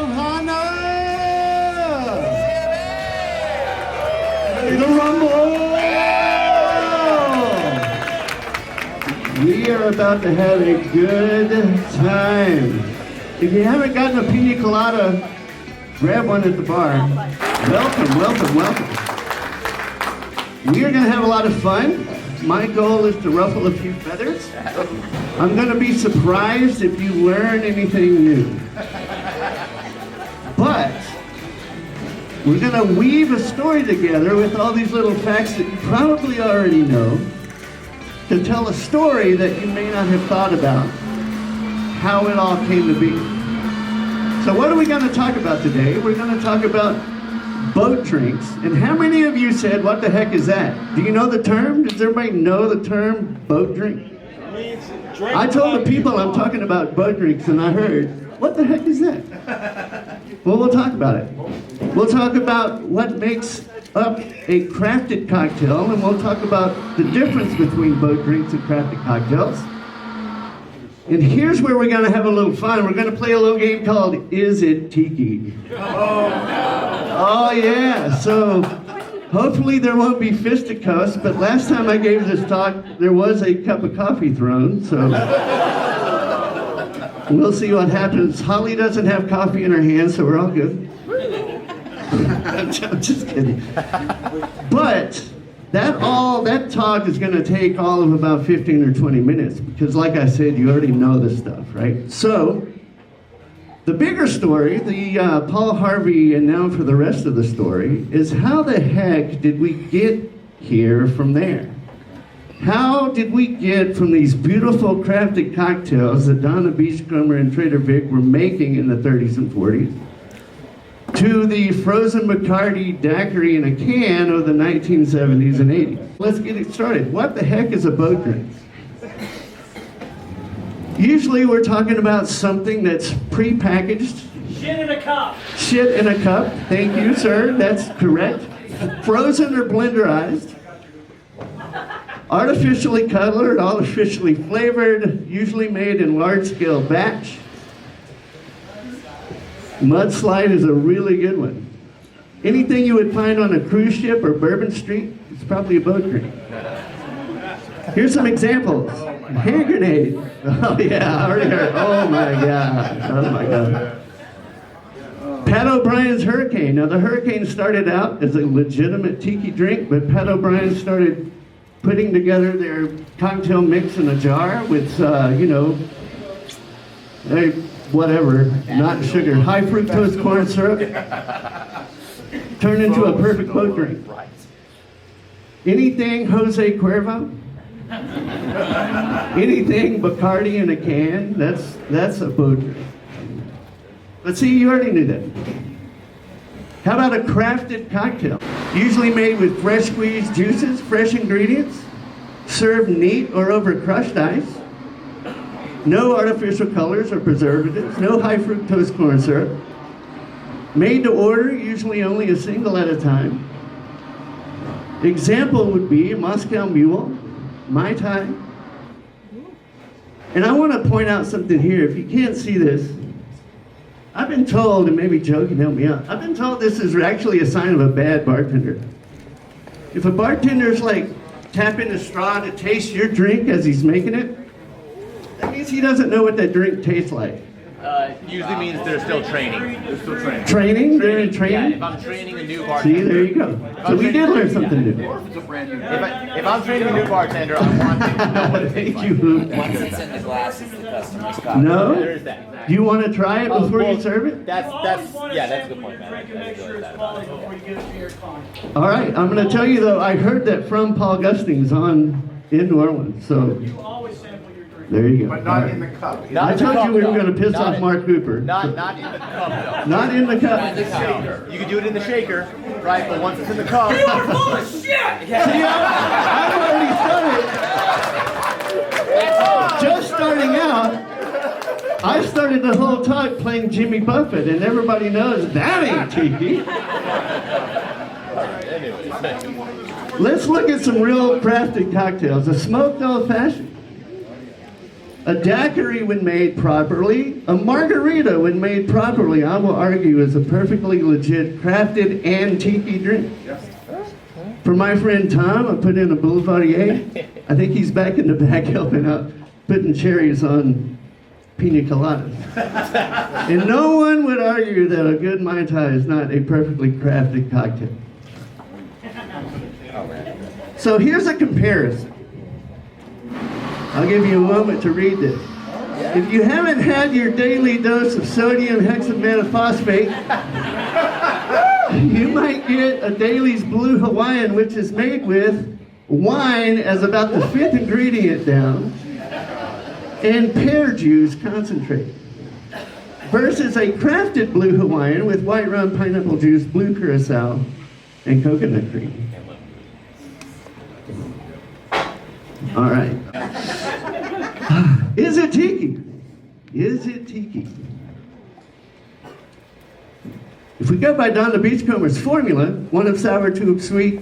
Ohana! Ready to rumble! We are about to have a good time. If you haven't gotten a pina colada, grab one at the bar. Welcome, welcome, welcome. We are going to have a lot of fun. My goal is to ruffle a few feathers. I'm going to be surprised if you learn anything new. But we're going to weave a story together with all these little facts that you probably already know to tell a story that you may not have thought about, how it all came to be. So what are we going to talk about today? We're going to talk about boat drinks. And how many of you said, what the heck is that? Do you know the term? Does everybody know the term boat drink? I told the people I'm talking about boat drinks and I heard, what the heck is that? Well, we'll talk about it. We'll talk about what makes up a crafted cocktail, and we'll talk about the difference between boat drinks and crafted cocktails. And here's where we're going to have a little fun. We're going to play a little game called Is It Tiki? Oh yeah, so hopefully there won't be fisticuffs, but last time I gave this talk, there was a cup of coffee thrown, so we'll see what happens. Holly doesn't have coffee in her hand, so we're all good. I'm just kidding. But that talk is going to take all of about 15 or 20 minutes, because like I said, you already know this stuff, right? So, the bigger story, the Paul Harvey and now for the rest of the story, is how the heck did we get here from there? How did we get from these beautiful crafted cocktails that Donna Beachcomber and Trader Vic were making in the 30s and 40s to the frozen Bacardi daiquiri in a can of the 1970s and 80s? Let's get it started. What the heck is a boat drink? Usually we're talking about something that's pre-packaged. Shit in a cup. Shit in a cup. Thank you, sir. That's correct. Frozen or blenderized. Artificially colored, artificially flavored, usually made in large-scale batch. Mudslide is a really good one. Anything you would find on a cruise ship or Bourbon Street, it's probably a boat drink. Here's some examples. Hand grenade. Oh yeah, I already heard. Oh my God. Oh my God. Pat O'Brien's Hurricane. Now the Hurricane started out as a legitimate tiki drink, but Pat O'Brien started putting together their cocktail mix in a jar with, whatever, not sugar, high fructose corn syrup, turned into a perfect boat drink. Anything Jose Cuervo? Anything Bacardi in a can, that's a boat drink. But see, you already knew that. How about a crafted cocktail? Usually made with fresh squeezed juices, fresh ingredients, served neat or over crushed ice. No artificial colors or preservatives, no high fructose corn syrup. Made to order, usually only a single at a time. Example would be Moscow Mule, Mai Tai. And I want to point out something here. If you can't see this, I've been told, and maybe Joe can help me out, I've been told this is actually a sign of a bad bartender. If a bartender's like tapping a straw to taste your drink as he's making it, that means he doesn't know what that drink tastes like. Usually means they're still training. They're still training. Training? They're in training? Yeah, if I'm training a new bartender. See, there you go. So we did learn something new. If I'm training a new bartender, I want to know what it tastes like. Once it's in the glass, it's the customer's cocktail. No? There is that. Do you want to try it before you serve it? That's a good point, man. Drink and make sure it's quality before you get it to your client. All right, I'm going to tell you though, I heard that from Paul Gustings in New Orleans, so You always sample your drink. there you go. But not All in right. the cup. I told you we were going to piss off Mark Cooper. Not in the cup, though. Not in the cup. No. You can do it in the shaker, right? But once it's in the cup. You are full of shit! I've already started. Just starting out, I started the whole talk playing Jimmy Buffett, and everybody knows that ain't tiki. Let's look at some real crafted cocktails. A smoked old fashioned. A daiquiri, when made properly, a margarita, when made properly, I will argue is a perfectly legit crafted and tiki drink. For my friend Tom, I put in a Boulevardier. I think he's back in the back helping out, putting cherries on pina coladas. And no one would argue that a good Mai Tai is not a perfectly crafted cocktail. So here's a comparison. I'll give you a moment to read this. If you haven't had your daily dose of sodium hexametaphosphate, you might get a Daly's Blue Hawaiian, which is made with wine as about the 5th ingredient down, and pear juice concentrate, versus a crafted Blue Hawaiian with white rum, pineapple juice, blue curacao, and coconut cream. All right. Is it tiki? Is it tiki? If we go by Donna Beachcomber's formula, 1 of sour, 2 of sweet,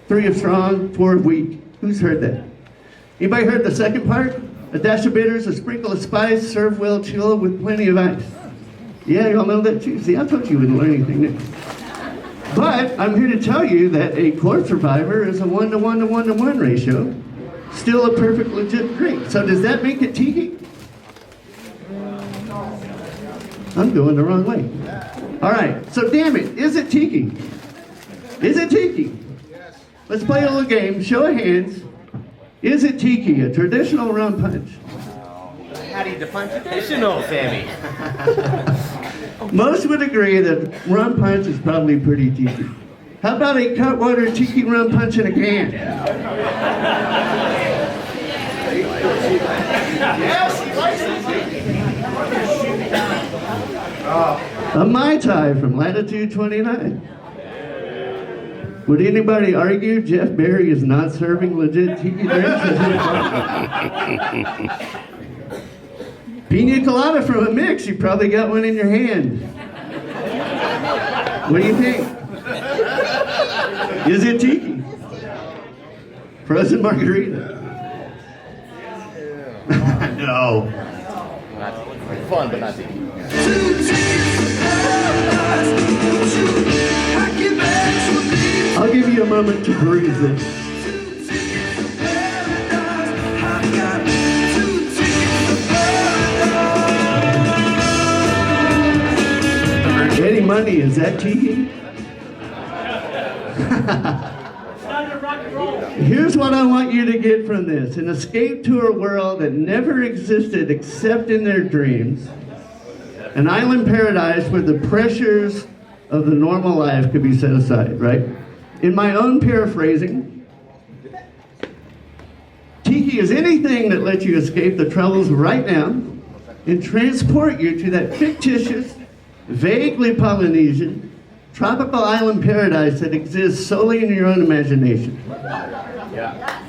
3 of strong, 4 of weak. Who's heard that? Anybody heard the second part? A dash of bitters, a sprinkle of spice, serve well chilled with plenty of ice. Yeah, y'all know that too. See, I told you wouldn't learn anything new. But I'm here to tell you that a court survivor is a 1 to 1 to 1 to 1 ratio. Still a perfect legit drink. So does that make it tiki? I'm going the wrong way. All right, so damn it, is it tiki? Is it tiki? Let's play a little game, show of hands. Is it tiki, a traditional rum punch? How do you define traditional, Sammy? Most would agree that rum punch is probably pretty tiki. How about a cutwater tiki rum punch in a can? Yes, he likes it. A Mai Tai from latitude 29. Would anybody argue Jeff Berry is not serving legit tiki drinks? Pina colada from a mix. You probably got one in your hand. What do you think? Is it tiki? Frozen margarita? No. Fun, but not tiki. I'll give you a moment to breathe it. Eddie Money, is that tiki? Here's what I want you to get from this. An escape to a world that never existed except in their dreams. An island paradise where the pressures of the normal life could be set aside, right? In my own paraphrasing, tiki is anything that lets you escape the troubles right now and transport you to that fictitious, vaguely Polynesian, tropical island paradise that exists solely in your own imagination. Yeah.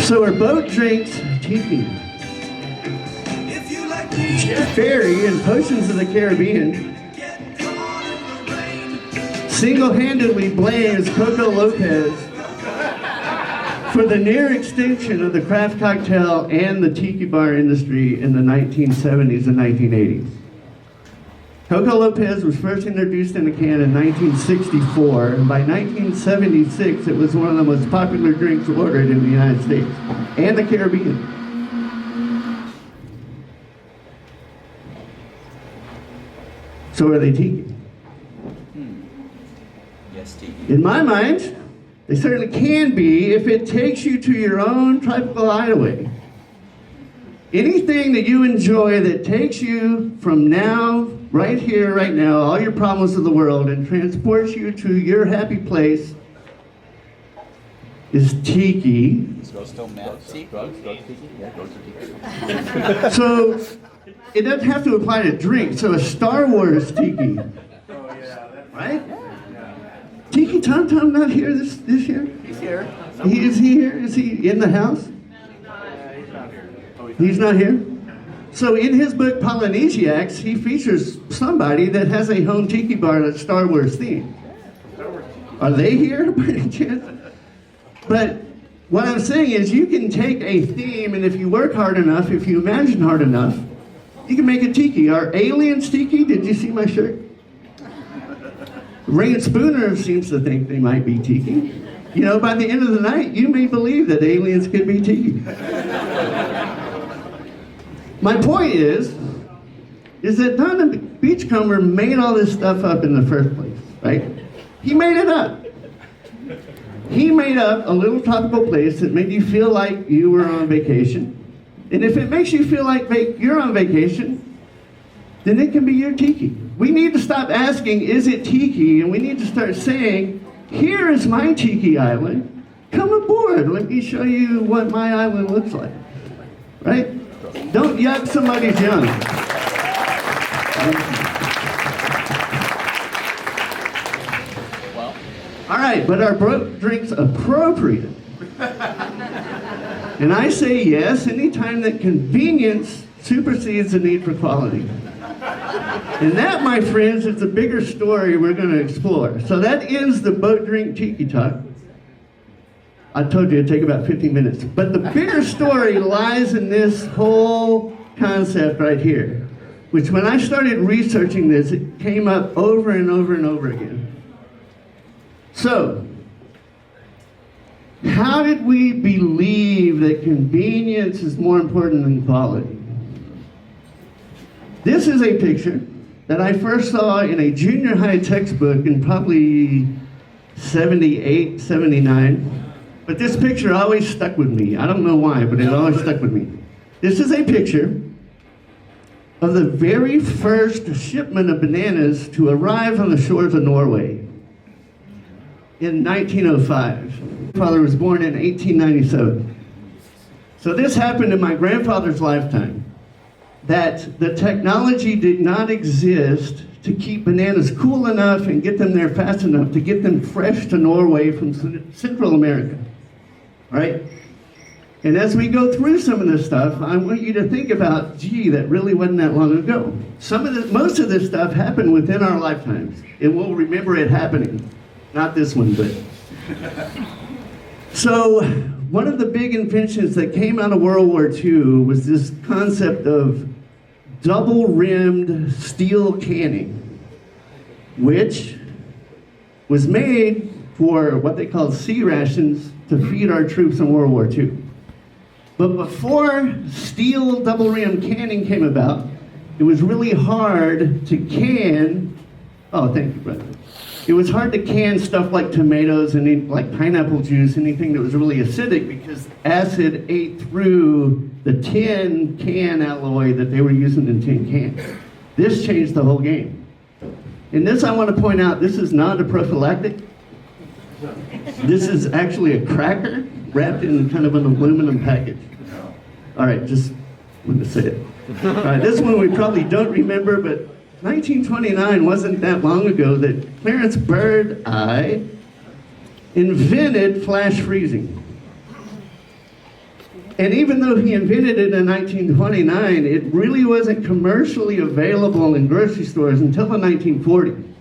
So our boat drinks tiki. Ferry and Potions of the Caribbean single-handedly blames Coco Lopez for the near extinction of the craft cocktail and the tiki bar industry in the 1970s and 1980s. Coco Lopez was first introduced in a can in 1964, and by 1976 it was one of the most popular drinks ordered in the United States and the Caribbean. So are they tiki? Yes, tiki. In my mind, they certainly can be if it takes you to your own tropical hideaway. Anything that you enjoy that takes you from now, right here, right now, all your problems of the world, and transports you to your happy place is tiki. Is Rose still mad? Tiki? Drugs, tiki? Yeah, drugs are tiki. So it doesn't have to apply to drink. So a Star Wars tiki, right? Tiki Tom Tom not here this year? He's here. Is he here? Is he in the house? He's not here. He's not here? So in his book Polynesiacs, he features somebody that has a home tiki bar that's Star Wars themed. Are they here by any chance? But what I'm saying is you can take a theme, and if you work hard enough, if you imagine hard enough, you can make a tiki. Are aliens tiki? Did you see my shirt? Ray and Spooner seems to think they might be tiki. You know, by the end of the night, you may believe that aliens could be tiki. My point is that Don the Beachcomber made all this stuff up in the first place, right? He made it up. He made up a little tropical place that made you feel like you were on vacation. And if it makes you feel like you're on vacation, then it can be your tiki. We need to stop asking, is it tiki? And we need to start saying, here is my tiki island. Come aboard. Let me show you what my island looks like. Right? Don't yuck somebody's young. All right, but are broke drinks appropriate? And I say yes, anytime that convenience supersedes the need for quality. And that, my friends, is the bigger story we're going to explore. So that ends the boat drink tiki talk. I told you it'd take about 15 minutes. But the bigger story lies in this whole concept right here, which when I started researching this, it came up over and over and over again. So, how did we believe that convenience is more important than quality? This is a picture that I first saw in a junior high textbook in probably 78, 79. But this picture always stuck with me. I don't know why, but it always stuck with me. This is a picture of the very first shipment of bananas to arrive on the shores of Norway in 1905. My father was born in 1897. So this happened in my grandfather's lifetime, that the technology did not exist to keep bananas cool enough and get them there fast enough to get them fresh to Norway from Central America. Right? And as we go through some of this stuff, I want you to think about, gee, that really wasn't that long ago. Most of this stuff happened within our lifetimes, and we'll remember it happening. Not this one, but. So, one of the big inventions that came out of World War II was this concept of double-rimmed steel canning, which was made for what they called sea rations to feed our troops in World War II. But before steel double-rim canning came about, it was really hard to can, oh, thank you, brother. It was hard to can stuff like tomatoes and like pineapple juice, anything that was really acidic, because acid ate through the tin can alloy that they were using in tin cans. This changed the whole game. And this, I want to point out, this is not a prophylactic. This is actually a cracker wrapped in kind of an aluminum package. All right, just wanted to say it. All right, this one we probably don't remember, but 1929 wasn't that long ago that Clarence Bird-Eye invented flash freezing. And even though he invented it in 1929, it really wasn't commercially available in grocery stores until the 1940s.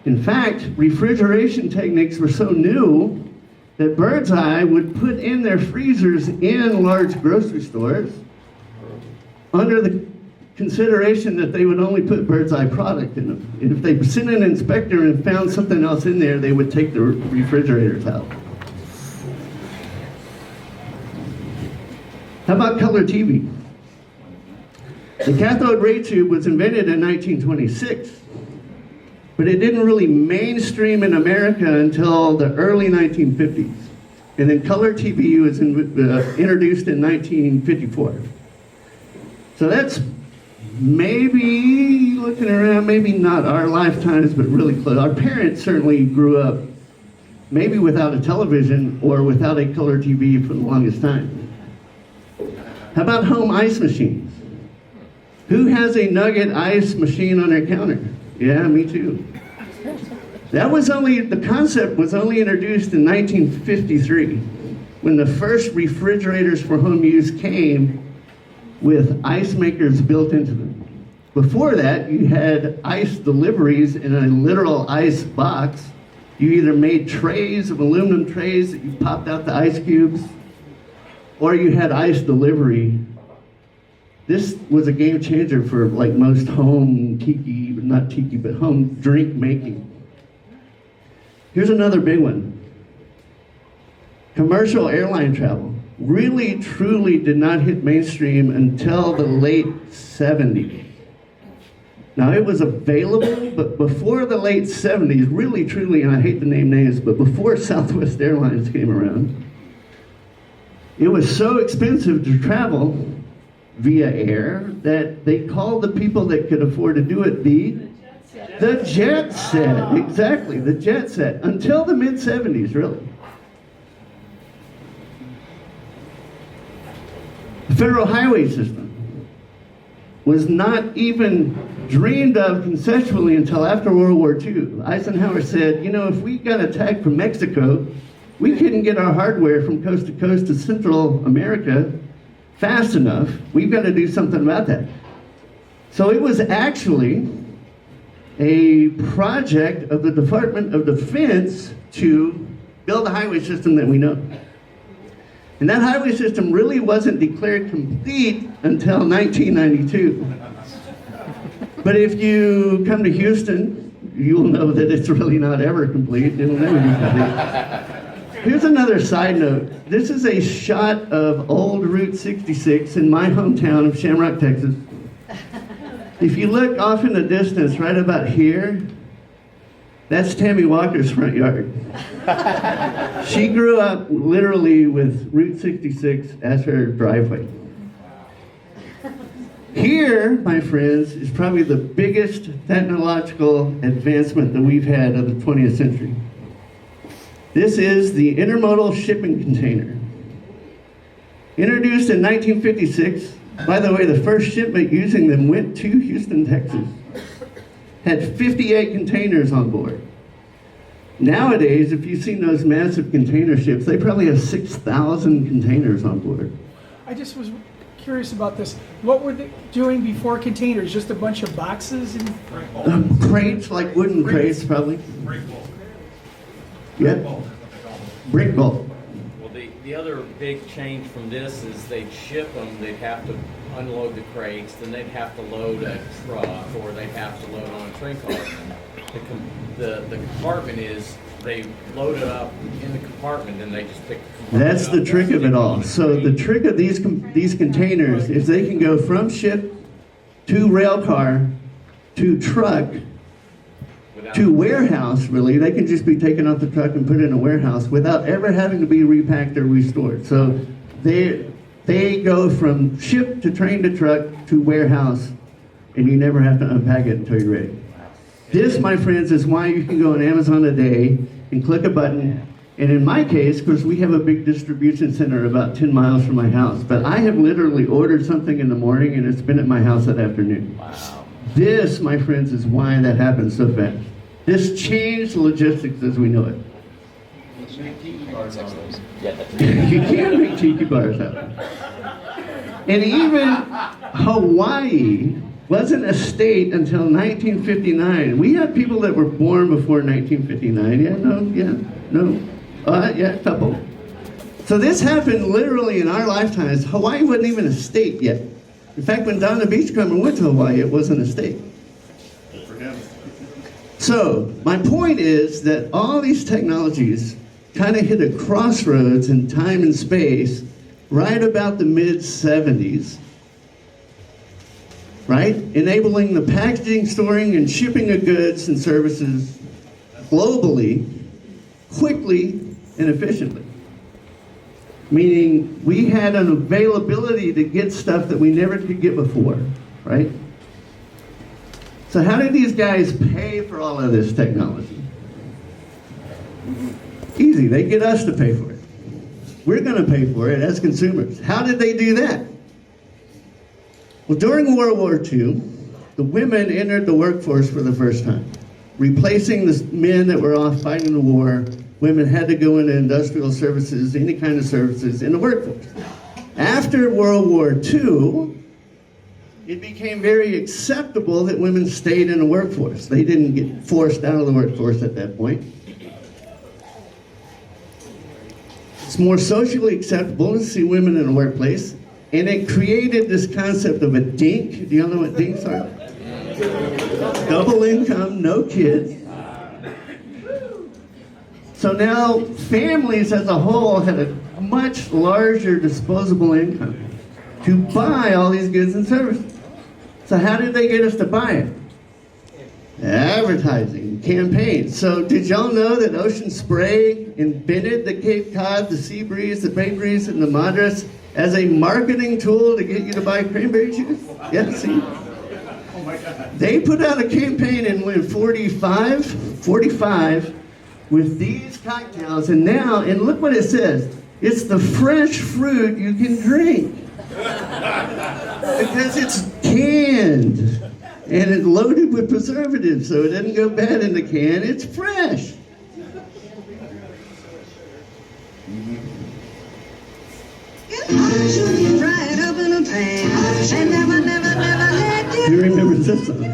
In fact, refrigeration techniques were so new that Bird-Eye would put in their freezers in large grocery stores under the consideration that they would only put Bird-Eye product in them. And if they sent an inspector and found something else in there, they would take the refrigerators out. How about color TV? The cathode ray tube was invented in 1926. But it didn't really mainstream in America until the early 1950s. And then color TV was introduced in 1954. So that's maybe, looking around, maybe not our lifetimes, but really close. Our parents certainly grew up maybe without a television or without a color TV for the longest time. How about home ice machines? Who has a Nugget ice machine on their counter? Yeah, me too. The concept was only introduced in 1953, when the first refrigerators for home use came with ice makers built into them. Before that, you had ice deliveries in a literal ice box. You either made trays of aluminum trays that you popped out the ice cubes, or you had ice delivery. This was a game changer for like most home tiki, not tiki, but home drink making. Here's another big one. Commercial airline travel really, truly did not hit mainstream until the late 70s. Now, it was available, but before the late 70s, really, truly, and I hate to name names, but before Southwest Airlines came around, it was so expensive to travel via air that they called the people that could afford to do it the jet set. Exactly, the jet set, until the mid-70s, really. The federal highway system was not even dreamed of conceptually until after World War II. Eisenhower said, you know, if we got attacked from Mexico, we couldn't get our hardware from coast to Central America fast enough. We've got to do something about that. So it was actually a project of the Department of Defense to build the highway system that we know. And that highway system really wasn't declared complete until 1992. But if you come to Houston, you'll know that it's really not ever complete. It'll never be complete. Here's another side note. This is a shot of old Route 66 in my hometown of Shamrock, Texas. If you look off in the distance, right about here, that's Tammy Walker's front yard. She grew up literally with Route 66 as her driveway. Here, my friends, is probably the biggest technological advancement that we've had of the 20th century. This is the intermodal shipping container. Introduced in 1956, by the way, the first shipment using them went to Houston, Texas. Had 58 containers on board. Nowadays, if you've seen those massive container ships, they probably have 6,000 containers on board. I just was curious about this. What were they doing before containers? Just a bunch of boxes and Crates, like wooden crates, probably. Brick bulk. Yeah. Brick bulk. Well, the other big change from this is they'd ship them, they'd have to unload the crates, then they'd have to load a truck, or they'd have to load on a train car. The compartment is, they load it up in the compartment and they just pick the compartment That's up. the trick of it all. So the trick of these containers is they can go from ship to rail car to truck to warehouse, really. They can just be taken off the truck and put in a warehouse without ever having to be repacked or restored. So they go from ship to train to truck to warehouse, and you never have to unpack it until you're ready. This, my friends, is why you can go on Amazon today and click a button. And in my case, because we have a big distribution center about 10 miles from my house, but I have literally ordered something in the morning and it's been at my house that afternoon. Wow. This, my friends, is why that happens so fast. This changed logistics as we know it. Yeah, that's You can make tiki bars out of it. And even Hawaii wasn't a state until 1959. We had people that were born before 1959. Yeah, a couple. So this happened literally in our lifetimes. Hawaii wasn't even a state yet. In fact, when Don the Beachcomber went to Hawaii, it wasn't a state. So my point is that all these technologies kind of hit a crossroads in time and space right about the mid-70s. Right? Enabling the packaging, storing, and shipping of goods and services globally, quickly, and efficiently. Meaning we had an availability to get stuff that we never could get before, right? So how did these guys pay for all of this technology? Easy, they get us to pay for it. We're gonna pay for it as consumers. How did they do that? Well, during World War II, the women entered the workforce for the first time. Replacing the men that were off fighting the war, women had to go into industrial services, any kind of services in the workforce. After World War II, it became very acceptable that women stayed in the workforce. They didn't get forced out of the workforce at that point. It's more socially acceptable to see women in the workplace, and it created this concept of a dink. Do y'all know what dinks are? Double income, no kids. So now families as a whole had a much larger disposable income to buy all these goods and services. So how did they get us to buy it? Advertising, campaigns. So did y'all know that Ocean Spray invented the Cape Cod, the Sea Breeze, the Bay Breeze, and the Madras as a marketing tool to get you to buy cranberry juice? Yeah, see? They put out a campaign in 45 with these cocktails, and now, and look what it says. It's the fresh fruit you can drink. Because it's canned, and it's loaded with preservatives, so it doesn't go bad in the can, it's fresh. You remember this song?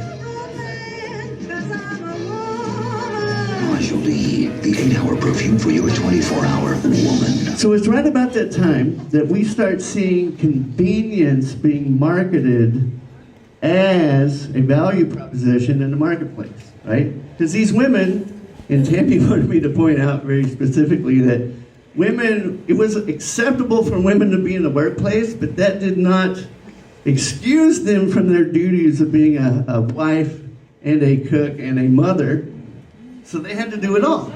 The 8-hour perfume for your 24-hour woman. So it's right about that time that we start seeing convenience being marketed as a value proposition in the marketplace, right? Because these women, and Tammy wanted me to point out very specifically that women, it was acceptable for women to be in the workplace, but that did not excuse them from their duties of being a wife and a cook and a mother. So they had to do it all.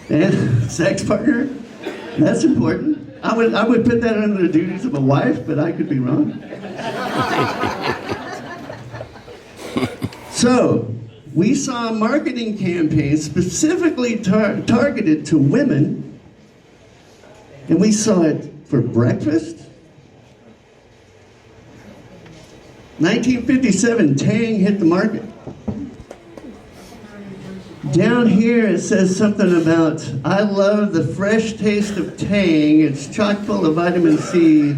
And sex partner, that's important. I would put that under the duties of a wife, but I could be wrong. So we saw marketing campaigns specifically targeted to women, and we saw it for breakfast. 1957, Tang hit the market. Down here it says something about, I love the fresh taste of Tang. It's chock full of vitamin C.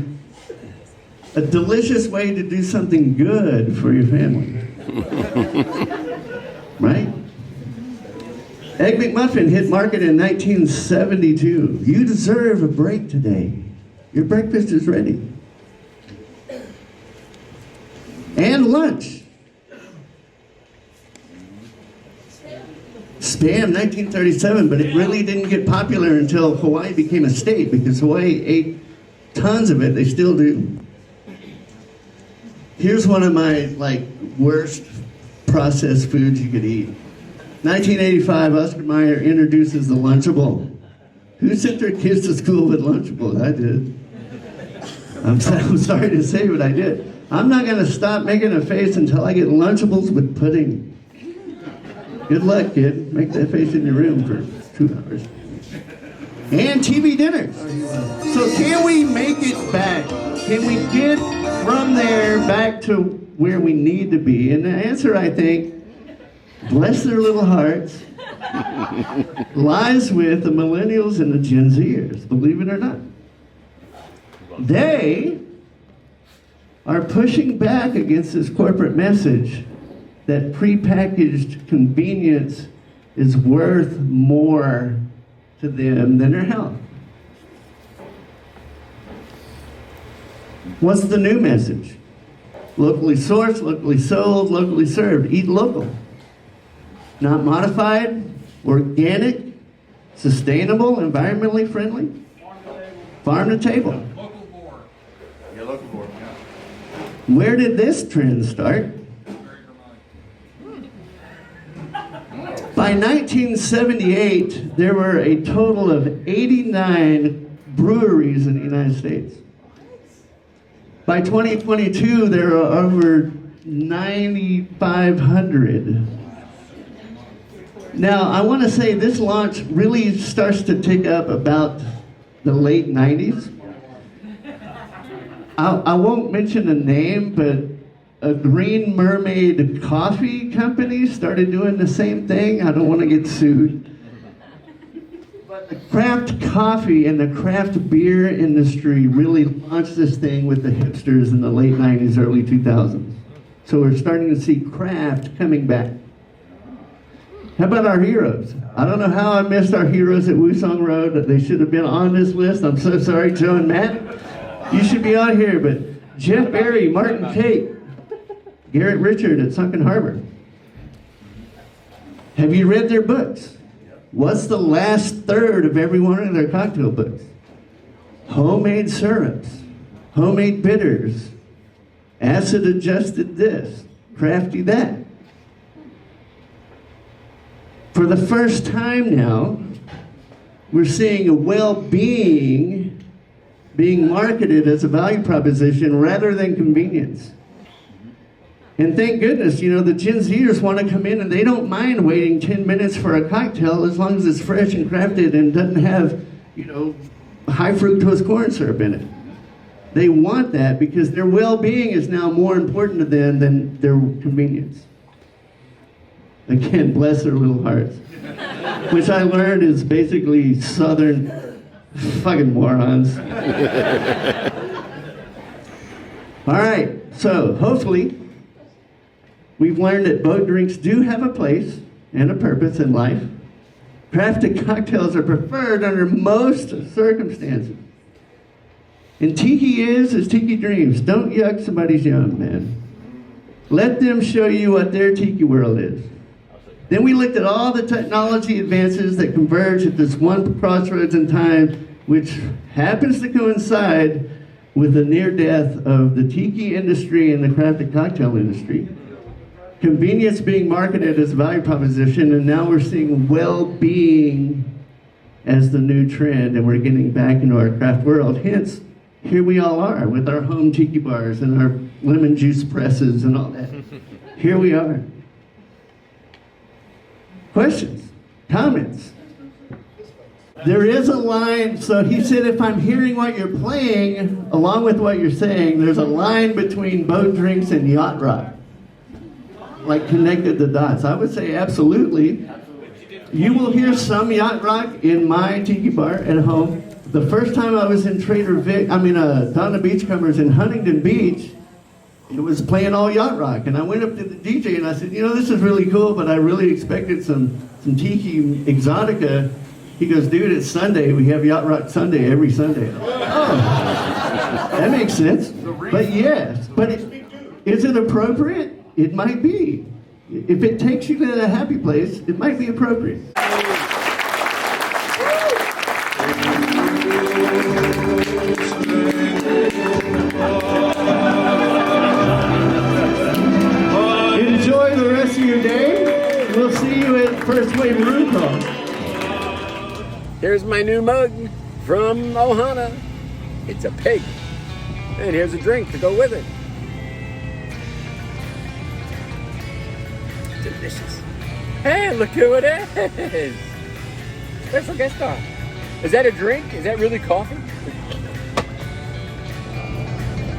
A delicious way to do something good for your family. Right? Egg McMuffin hit market in 1972. You deserve a break today. Your breakfast is ready. And lunch. Spam, 1937, but it really didn't get popular until Hawaii became a state, because Hawaii ate tons of it. They still do. Here's one of my worst processed foods you could eat. 1985, Oscar Mayer introduces the Lunchable. Who sent their kids to school with Lunchables? I did. I'm sorry to say, but I did. I'm not going to stop making a face until I get Lunchables with pudding. Good luck, kid. Make that face in your room for 2 hours. And TV dinners. So can we make it back? Can we get from there back to where we need to be? And the answer, I think, bless their little hearts, lies with the millennials and the Gen Zers, believe it or not. They are pushing back against this corporate message that prepackaged convenience is worth more to them than their health. What's the new message? Locally sourced, locally sold, locally served. Eat local. Not modified, organic, sustainable, environmentally friendly. Farm to table. Local board. Yeah, local board. Where did this trend start? By 1978, there were a total of 89 breweries in the United States. By 2022, there are over 9,500. Now, I want to say this launch really starts to tick up about the late 90s. I won't mention a name, but a Green Mermaid coffee company started doing the same thing. I don't want to get sued. But the craft coffee and the craft beer industry really launched this thing with the hipsters in the late 90s, early 2000s. So we're starting to see craft coming back. How about our heroes? I don't know how I missed our heroes at Wusong Road. They should have been on this list. I'm so sorry, Joe and Matt. You should be on here, but Jeff Berry, Martin Tate, Garrett Richard at Sunken Harbor. Have you read their books? What's the last third of every one of their cocktail books? Homemade syrups, homemade bitters, acid adjusted this, crafty that. For the first time now, we're seeing a well-being being marketed as a value proposition rather than convenience. And thank goodness, you know, the Gen Zers want to come in and they don't mind waiting 10 minutes for a cocktail as long as it's fresh and crafted and doesn't have, you know, high fructose corn syrup in it. They want that because their well-being is now more important to them than their convenience. Again, bless their little hearts. Which I learned is basically Southern fucking morons. All right, so hopefully we've learned that boat drinks do have a place and a purpose in life. Crafted cocktails are preferred under most circumstances. And tiki is as tiki dreams. Don't yuck somebody's yum, man. Let them show you what their tiki world is. Then we looked at all the technology advances that converge at this one crossroads in time, which happens to coincide with the near death of the tiki industry and the crafted cocktail industry. Convenience being marketed as a value proposition, and now we're seeing well-being as the new trend, and we're getting back into our craft world. Hence, here we all are with our home tiki bars and our lemon juice presses and all that. Here we are. Questions? Comments? There is a line, so he said if I'm hearing what you're playing, along with what you're saying, there's a line between boat drinks and yacht rock. Like connected the dots. I would say absolutely. You will hear some yacht rock in my tiki bar at home. The first time I was in Donna Beachcombers in Huntington Beach, it was playing all yacht rock. And I went up to the DJ and I said, you know, this is really cool, but I really expected some tiki exotica. He goes, dude, it's Sunday. We have yacht rock Sunday every Sunday. Oh, that makes sense. But yes, but is it appropriate? It might be. If it takes you to a happy place, it might be appropriate. Enjoy the rest of your day. We'll see you at First Wave Room Call. Here's my new mug from Ohana. It's a pig. And here's a drink to go with it. Delicious. Hey, look who it is. Special guest star. Is that a drink? Is that really coffee?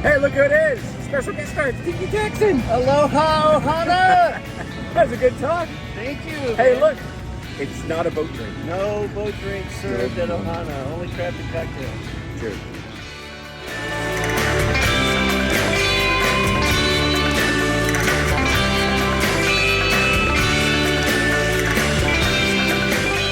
Hey, look who it is. Special guest star. It's Tiki Texan. Aloha, Ohana! That's a good talk. Thank you. Hey, look. It's not a boat drink. No boat drinks served at Ohana. Only crafted cocktails. Cheers.